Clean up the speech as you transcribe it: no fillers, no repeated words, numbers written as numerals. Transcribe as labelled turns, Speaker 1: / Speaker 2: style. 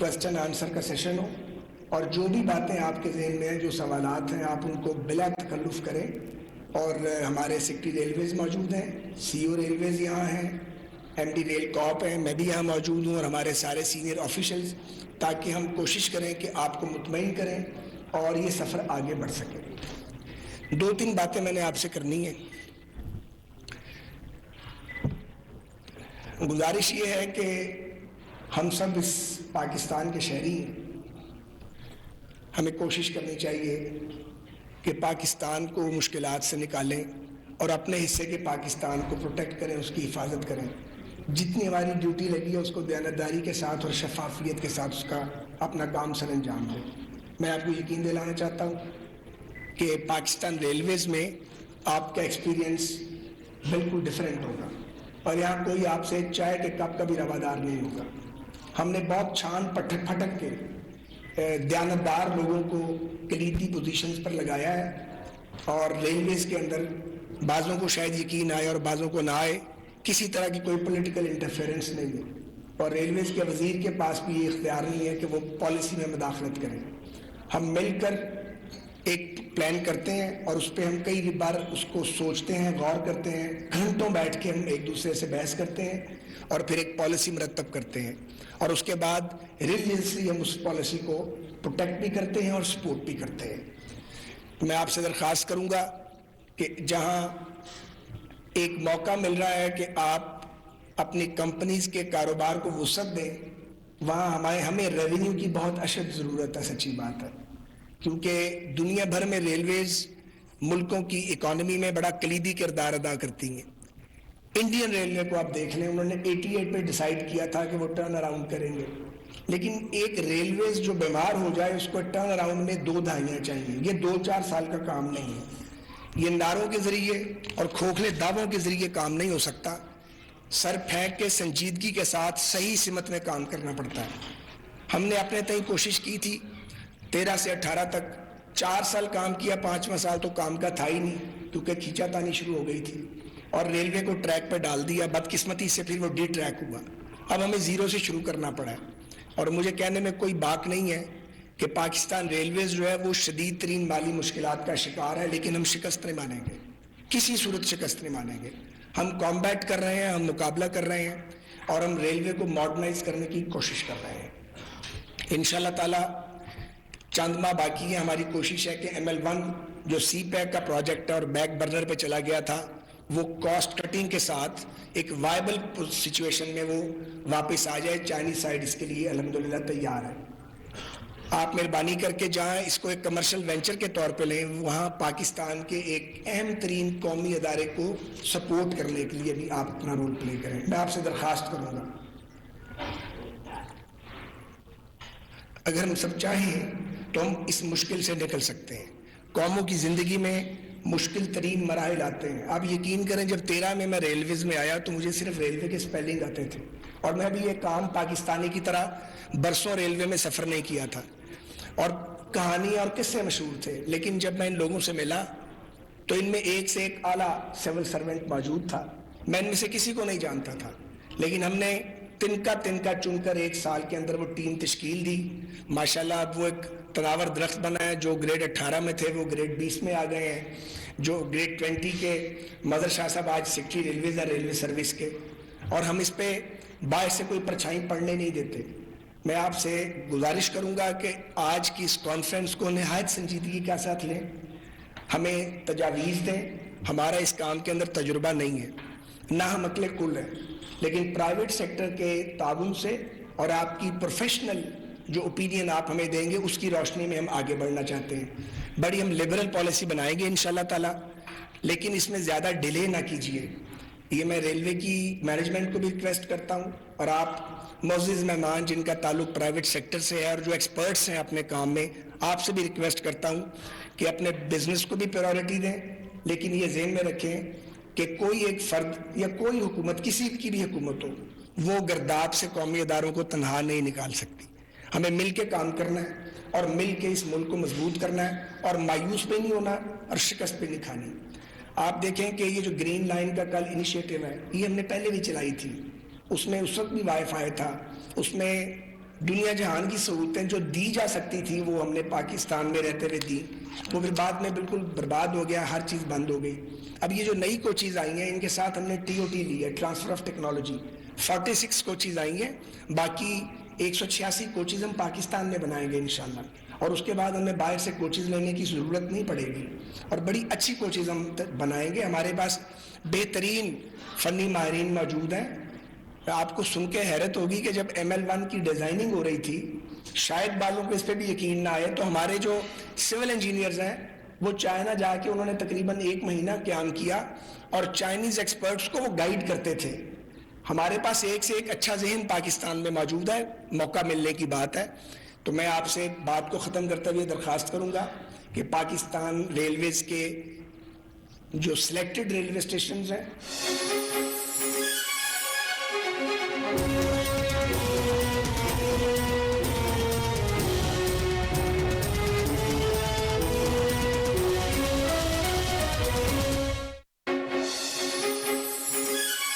Speaker 1: Question answer کا session ہو، اور جو بھی باتیں آپ کے ذہن میں ہیں، جو سوالات ہیں، آپ ان کو بلا تکلف کریں. اور ہمارے سیکرٹری ریلویز موجود ہیں، سی او ریلویز یہاں ہیں، ایم ڈی ریل کاپ ہیں، میں بھی یہاں موجود ہوں، اور ہمارے سارے سینئر آفیشلز، تاکہ ہم کوشش کریں کہ آپ کو مطمئن کریں اور یہ سفر آگے بڑھ سکے. 2-3 باتیں میں نے آپ سے کرنی ہیں. گزارش یہ ہے کہ ہم سب اس پاکستان کے شہری ہیں. ہمیں کوشش کرنی چاہیے کہ پاکستان کو مشکلات سے نکالیں اور اپنے حصے کے پاکستان کو پروٹیکٹ کریں، اس کی حفاظت کریں. جتنی ہماری ڈیوٹی لگی ہے اس کو دیانتداری کے ساتھ اور شفافیت کے ساتھ اس کا اپنا کام سر انجام دیں. میں آپ کو یقین دلانا چاہتا ہوں کہ پاکستان ریلویز میں آپ کا ایکسپیرینس بالکل ڈیفرنٹ ہوگا، اور یہاں کوئی آپ سے چائے کے کپ کا بھی روادار نہیں ہوگا. ہم نے بہت چھان پھٹک کے دیانتدار لوگوں کو کلیدی پوزیشنز پر لگایا ہے، اور ریلویز کے اندر بعضوں کو شاید یقین آئے اور بعضوں کو نہ آئے، کسی طرح کی کوئی پولیٹیکل انٹرفیئرنس نہیں ہے، اور ریلویز کے وزیر کے پاس بھی یہ اختیار نہیں ہے کہ وہ پالیسی میں مداخلت کریں. ہم مل کر ایک پلان کرتے ہیں اور اس پہ ہم کئی بار اس کو سوچتے ہیں، غور کرتے ہیں، گھنٹوں بیٹھ کے ہم ایک دوسرے سے بحث کرتے ہیں اور پھر ایک پالیسی مرتب کرتے ہیں، اور اس کے بعد ریلیجیسلی ہم اس پالیسی کو پروٹیکٹ بھی کرتے ہیں اور سپورٹ بھی کرتے ہیں. میں آپ سے درخواست کروں گا کہ جہاں ایک موقع مل رہا ہے کہ آپ اپنی کمپنیز کے کاروبار کو وسعت دیں، وہاں ہمیں ریونیو کی بہت اشد ضرورت ہے. سچی بات ہے، کیونکہ دنیا بھر میں ریلویز ملکوں کی اکانومی میں بڑا کلیدی کردار ادا کرتی ہیں. انڈین ریلوے کو آپ دیکھ لیں، انہوں نے 88 پہ ڈیسائیڈ کیا تھا کہ وہ ٹرن اراؤنڈ کریں گے، لیکن ایک ریلویز جو بیمار ہو جائے اس کو ٹرن اراؤنڈ میں 2 دہائیاں چاہیے. یہ 2-4 سال کا کام نہیں ہے. یہ نعروں کے ذریعے اور کھوکھلے دعووں کے ذریعے کام نہیں ہو سکتا. سر پھینک کے سنجیدگی کے ساتھ صحیح سمت میں کام کرنا پڑتا ہے. ہم نے اپنے تئیں کوشش کی تھی 13 سے 18 تک 4 سال کام کیا، 5واں سال تو کام کا تھا ہی نہیں، کیونکہ کھینچا تانی شروع ہو گئی تھی اور ریلوے کو ٹریک پہ ڈال دیا. بدقسمتی سے پھر وہ ڈی ٹریک ہوا. اب ہمیں زیرو سے شروع کرنا پڑا ہے، اور مجھے کہنے میں کوئی بات نہیں ہے کہ پاکستان ریلویز جو ہے وہ شدید ترین مالی مشکلات کا شکار ہے، لیکن ہم شکست نہیں مانیں گے، کسی صورت شکست نہیں مانیں گے. ہم کامبیٹ کر رہے ہیں، ہم مقابلہ کر رہے ہیں، اور ہم ریلوے کو ماڈرنائز کرنے کی کوشش کر رہے ہیں. انشاءاللہ تعالی چند ماہ باقی ہے. ہماری کوشش ہے کہ ML1 جو سی پیک کا پروجیکٹ ہے اور بیک برنر پہ چلا گیا تھا، وہ کاسٹ کٹنگ کے ساتھ ایک وائبل سچویشن میں وہ واپس آ جائے. چائنیز سائڈ اس کے لیے الحمدللہ تیار ہے. آپ مہربانی کر کے جہاں اس کو ایک کمرشل وینچر کے طور پہ لیں، وہاں پاکستان کے ایک اہم ترین قومی ادارے کو سپورٹ کرنے کے لیے بھی آپ اپنا رول پلے کریں. میں آپ سے درخواست کروں گا، اگر ہم سب چاہیں تو ہم اس مشکل سے نکل سکتے ہیں. قوموں کی زندگی میں مشکل ترین مراحل آتے ہیں. آپ یقین کریں، جب 13 میں ریلویز میں آیا تو مجھے صرف ریلوے کے سپیلنگ آتے تھے، اور میں بھی یہ کام پاکستانی کی طرح برسوں ریلوے میں سفر نہیں کیا تھا، اور کہانی اور قصے مشہور تھے. لیکن جب میں ان لوگوں سے ملا تو ان میں ایک سے ایک اعلیٰ سول سرونٹ موجود تھا. میں ان میں سے کسی کو نہیں جانتا تھا، لیکن ہم نے تنکا چن کر 1 سال کے اندر وہ ٹیم تشکیل دی. ماشاءاللہ اب وہ ایک تناور درخت بنا ہے. جو گریڈ 18 میں تھے وہ گریڈ 20 میں آ گئے ہیں. جو گریڈ 20 کے مظہر شاہ صاحب آج سیکرٹری ریلویز ہے، ریلوے سروس کے، اور ہم اس پہ باعث سے کوئی پرچھائی پڑنے نہیں دیتے. میں آپ سے گزارش کروں گا کہ آج کی اس کانفرنس کو نہایت سنجیدگی کے ساتھ لیں، ہمیں تجاویز دیں. ہمارا اس کام کے اندر تجربہ نہیں ہے، نہ ہم عقل کل ہیں، لیکن پرائیویٹ سیکٹر کے تعاون سے اور آپ کی پروفیشنل جو اوپینین آپ ہمیں دیں گے اس کی روشنی میں ہم آگے بڑھنا چاہتے ہیں. بڑی ہم لبرل پالیسی بنائیں گے انشاءاللہ تعالی، لیکن اس میں زیادہ ڈیلے نہ کیجیے. یہ میں ریلوے کی مینجمنٹ کو بھی ریکویسٹ کرتا ہوں، اور آپ معزز مہمان جن کا تعلق پرائیویٹ سیکٹر سے ہے اور جو ایکسپرٹس ہیں اپنے کام میں، آپ سے بھی ریکویسٹ کرتا ہوں کہ اپنے بزنس کو بھی پریورٹی دیں، لیکن یہ ذہن میں رکھیں کہ کوئی ایک فرد یا کوئی حکومت، کسی کی بھی حکومت ہو، وہ گرداب سے قومی اداروں کو تنہا نہیں نکال سکتی. ہمیں مل کے کام کرنا ہے اور مل کے اس ملک کو مضبوط کرنا ہے، اور مایوس پہ نہیں ہونا اور شکست پہ نہیں کھانی. آپ دیکھیں کہ یہ جو گرین لائن کا کل انیشیٹو ہے، یہ ہم نے پہلے بھی چلائی تھی. اس میں اس وقت بھی وائی فائی تھا، اس میں دنیا جہان کی سہولتیں جو دی جا سکتی تھی وہ ہم نے پاکستان میں رہتے ہوئے دی، وہ پھر بعد میں بالکل برباد ہو گیا، ہر چیز بند ہو گئی. اب یہ جو نئی کوچیز آئی ہیں ان کے ساتھ ہم نے TOT لی ہے، ٹرانسفر آف ٹیکنالوجی. 46 کوچیز آئی ہیں، باقی 186 کوچیز ہم پاکستان میں بنائیں گے انشاءاللہ، اور اس کے بعد ہمیں باہر سے کوچیز لینے کی ضرورت نہیں پڑے گی، اور بڑی اچھی کوچیز ہم بنائیں گے. ہمارے پاس بہترین فنی ماہرین موجود ہیں. آپ کو سن کے حیرت ہوگی کہ جب ML1 کی ڈیزائننگ ہو رہی تھی، شاید بعضوں کو اس پہ بھی یقین نہ آئے، تو ہمارے جو سول انجینئرز ہیں وہ چائنا جا کے انہوں نے تقریباً 1 مہینہ قیام کیا اور چائنیز ایکسپرٹس کو وہ گائیڈ کرتے تھے. ہمارے پاس ایک سے ایک اچھا ذہن پاکستان میں موجود ہے، موقع ملنے کی بات ہے. تو میں آپ سے بات کو ختم کرتے ہوئے درخواست کروں گا کہ پاکستان ریلویز کے جو سلیکٹڈ ریلوے اسٹیشنز ہیں